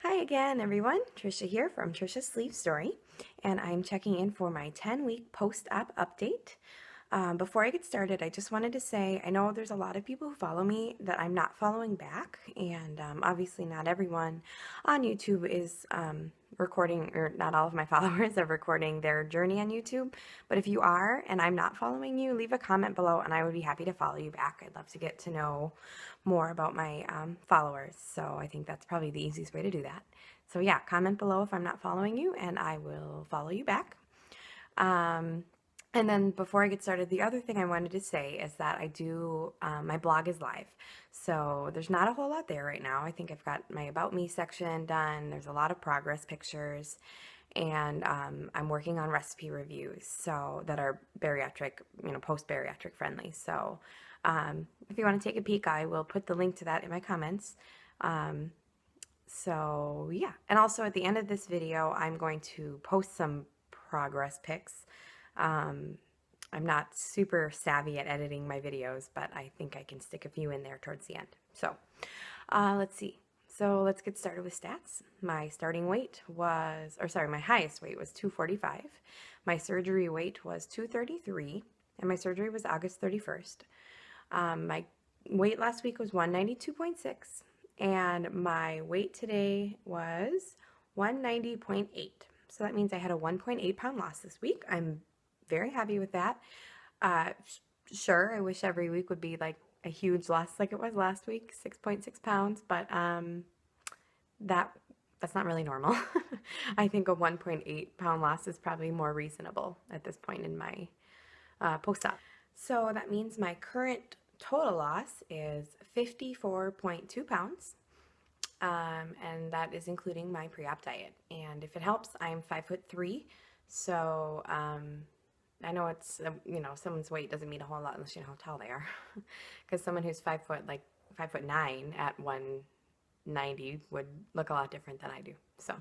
Hi again, everyone. Trisha here from Trisha's Sleep Story, and I'm checking in for my 10-week post-op update. Before I get started, I just wanted to say I know there's a lot of people who follow me that I'm not following back, and obviously not everyone on YouTube is recording, or not all of my followers are recording their journey on YouTube. But if you are and I'm not following you, leave a comment below and I would be happy to follow you back. I'd love to get to know more about my followers, so I think that's probably the easiest way to do that. So yeah, comment below if I'm not following you and I will follow you back. And then before I get started, the other thing I wanted to say is that my blog is live. So there's not a whole lot there right now. I think I've got my About Me section done. There's a lot of progress pictures. And I'm working on recipe reviews so that are bariatric, post-bariatric friendly. So if you want to take a peek, I will put the link to that in my comments. So yeah, and also at the end of this video, I'm going to post some progress pics. I'm not super savvy at editing my videos, but I think I can stick a few in there towards the end. So let's see. So let's get started with stats. My starting weight was, my highest weight was 245. My surgery weight was 233, and my surgery was August 31st. My weight last week was 192.6, and my weight today was 190.8. So that means I had a 1.8 pound loss this week. I'm very happy with that. Sure, I wish every week would be like a huge loss like it was last week, 6.6 pounds, but that's not really normal. I think a 1.8 pound loss is probably more reasonable at this point in my post-op. So that means my current total loss is 54.2 pounds. And that is including my pre-op diet. And if it helps, I'm 5'3", so I know it's someone's weight doesn't mean a whole lot unless you know how tall they are, because someone who's 5'9" at 190 would look a lot different than I do. So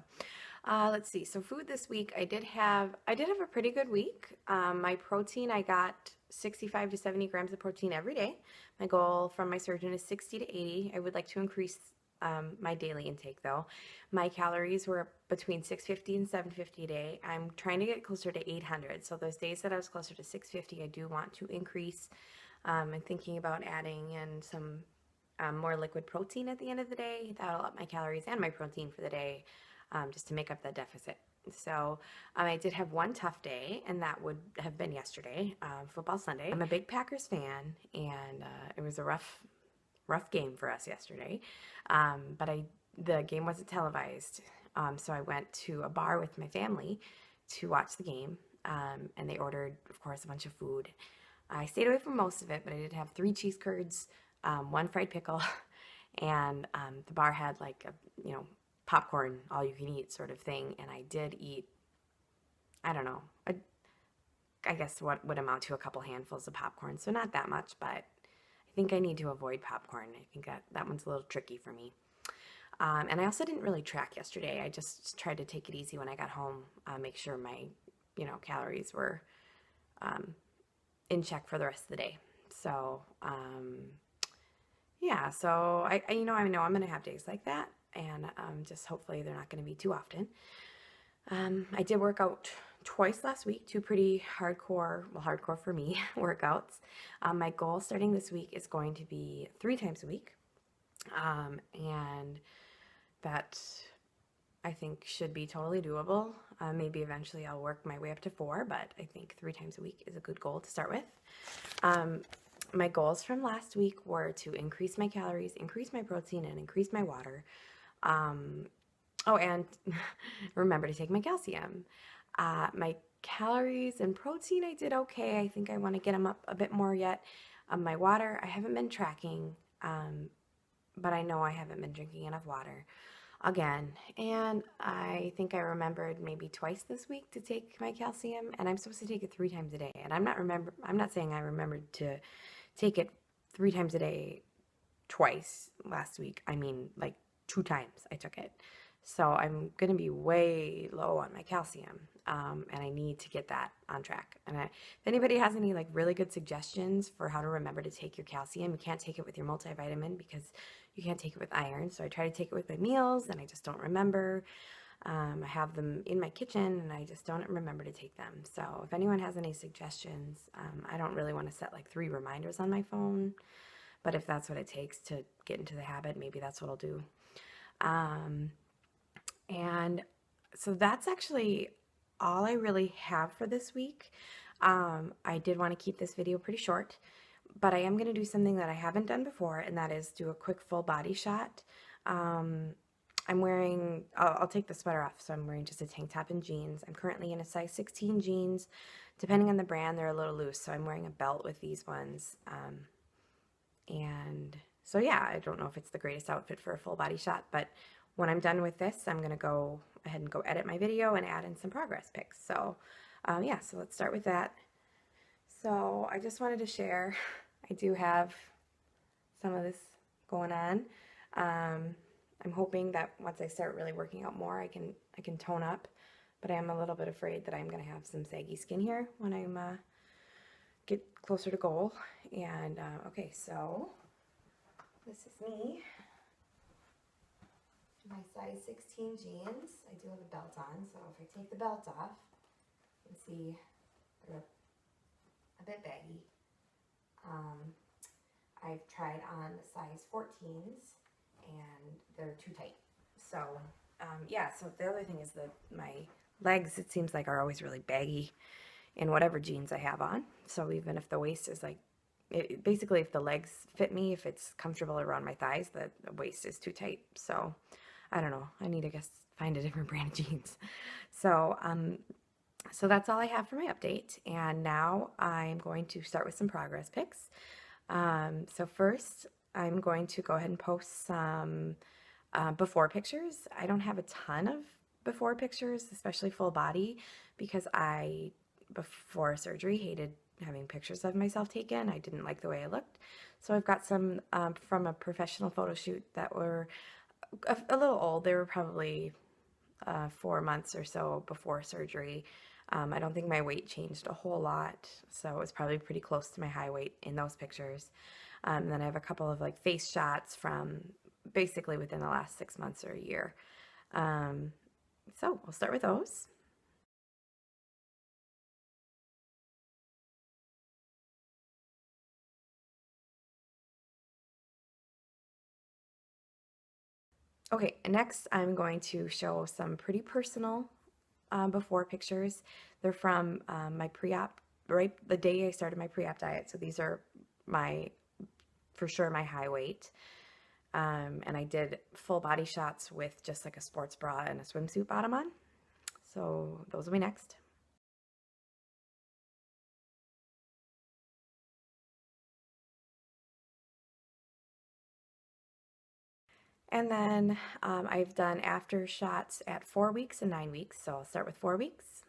let's see. So food this week, I did have a pretty good week. My protein, I got 65 to 70 grams of protein every day. My goal from my surgeon is 60 to 80. I would like to increase my daily intake though. My calories were between 650 and 750 a day. I'm trying to get closer to 800. So those days that I was closer to 650, I do want to increase. I'm thinking about adding in some more liquid protein at the end of the day. That'll up my calories and my protein for the day, just to make up that deficit. So I did have one tough day, and that would have been yesterday, football Sunday. I'm a big Packers fan, and it was a rough game for us yesterday, but the game wasn't televised, so I went to a bar with my family to watch the game, and they ordered, of course, a bunch of food. I stayed away from most of it, but I did have 3 cheese curds, 1 fried pickle, and the bar had like a popcorn all you can eat sort of thing, and I did eat, I don't know, I guess what would amount to a couple handfuls of popcorn, so not that much, but I think I need to avoid popcorn. I think that one's a little tricky for me. And I also didn't really track yesterday. I just tried to take it easy when I got home, make sure my, calories were in check for the rest of the day. So, yeah, so I know I'm going to have days like that, and just hopefully they're not going to be too often. I did work out twice last week, 2 pretty hardcore, well, hardcore for me, workouts. My goal starting this week is going to be 3 times a week, and that I think should be totally doable. Maybe eventually I'll work my way up to 4, but I think 3 times a week is a good goal to start with. My goals from last week were to increase my calories, increase my protein, and increase my water. Oh, and remember to take my calcium. My calories and protein, I did okay. I think I want to get them up a bit more yet. My water, I haven't been tracking, but I know I haven't been drinking enough water again. And I think I remembered maybe twice this week to take my calcium, and I'm supposed to take it 3 times a day. And I'm not saying I remembered to take it 3 times a day twice last week. I mean, like 2 times I took it. So I'm going to be way low on my calcium, and I need to get that on track. And if anybody has any like really good suggestions for how to remember to take your calcium, you can't take it with your multivitamin because you can't take it with iron. So I try to take it with my meals, and I just don't remember. I have them in my kitchen, and I just don't remember to take them. So if anyone has any suggestions, I don't really want to set like 3 reminders on my phone, but if that's what it takes to get into the habit, maybe that's what I'll do. And so that's actually all I really have for this week. I did want to keep this video pretty short, but I am going to do something that I haven't done before, and that is do a quick full body shot. I'm wearing, I'll take the sweater off, so I'm wearing just a tank top and jeans. I'm currently in a size 16 jeans. Depending on the brand, they're a little loose, so I'm wearing a belt with these ones. And so yeah, I don't know if it's the greatest outfit for a full body shot, but when I'm done with this, I'm going to go ahead and go edit my video and add in some progress pics. So yeah, so let's start with that. So I just wanted to share, I do have some of this going on. I'm hoping that once I start really working out more, I can tone up, but I am a little bit afraid that I'm going to have some saggy skin here when I'm get closer to goal. And okay, so this is me. My size 16 jeans. I do have a belt on, so if I take the belt off, you can see they're a bit baggy. I've tried on the size 14s, and they're too tight. So yeah, so the other thing is that my legs, it seems like, are always really baggy in whatever jeans I have on. So even if the waist is like, basically if the legs fit me, if it's comfortable around my thighs, the waist is too tight. So I don't know, I need to guess find a different brand of jeans. So so that's all I have for my update, and now I'm going to start with some progress pics. So first I'm going to go ahead and post some before pictures. I don't have a ton of before pictures, especially full body, because I, before surgery, hated having pictures of myself taken. I didn't like the way I looked. So I've got some from a professional photo shoot that were a little old. They were probably 4 months or so before surgery. I don't think my weight changed a whole lot, so it was probably pretty close to my high weight in those pictures. And then I have a couple of like face shots from basically within the last 6 months or a year. So we'll start with those. Okay, next I'm going to show some pretty personal before pictures. They're from my pre-op, right the day I started my pre-op diet. So these are my, for sure, my high weight. And I did full body shots with just like a sports bra and a swimsuit bottom on. So those will be next. And then I've done after shots at 4 weeks and 9 weeks. So I'll start with 4 weeks.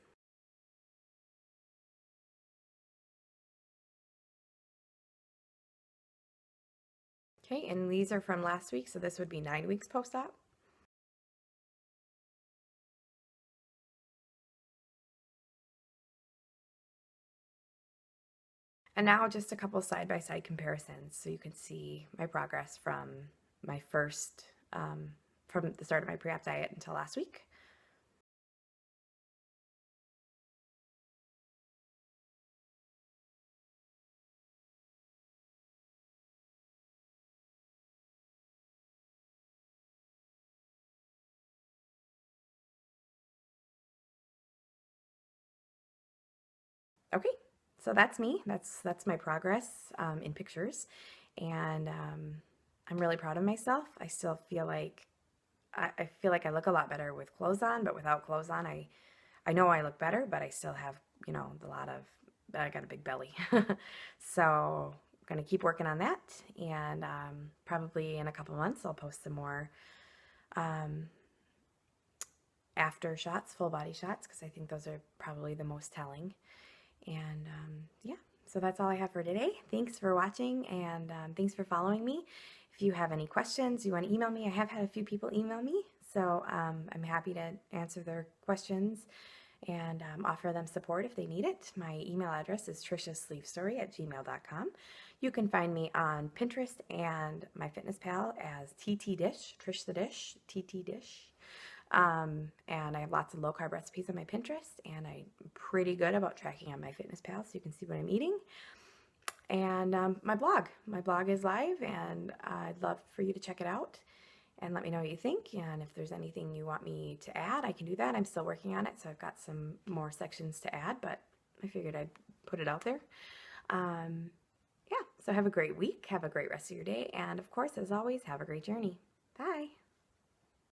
Okay, and these are from last week, so this would be 9 weeks post-op. And now just a couple side-by-side comparisons so you can see my progress from my first, from the start of my pre-op diet until last week. Okay, so that's me. That's my progress in pictures, and I'm really proud of myself. I still feel like I feel like I look a lot better with clothes on, but without clothes on, I know I look better, but I still have, you know, I got a big belly. So I'm gonna keep working on that, and probably in a couple months I'll post some more after shots, full body shots, because I think those are probably the most telling. And yeah, so that's all I have for today. Thanks for watching, and thanks for following me. If you have any questions, you want to email me. I have had a few people email me, so I'm happy to answer their questions. and offer them support if they need it. My email address is trishasleevestory@gmail.com. You can find me on Pinterest and MyFitnessPal as TT Dish, Trish the Dish, TT Dish. And I have lots of low-carb recipes on my Pinterest, and I'm pretty good about tracking on MyFitnessPal so you can see what I'm eating. And my blog is live, and I'd love for you to check it out and let me know what you think. And if there's anything you want me to add, I can do that. I'm still working on it, so I've got some more sections to add, but I figured I'd put it out there. Yeah, so have a great week, have a great rest of your day, and of course, as always, have a great journey. Bye.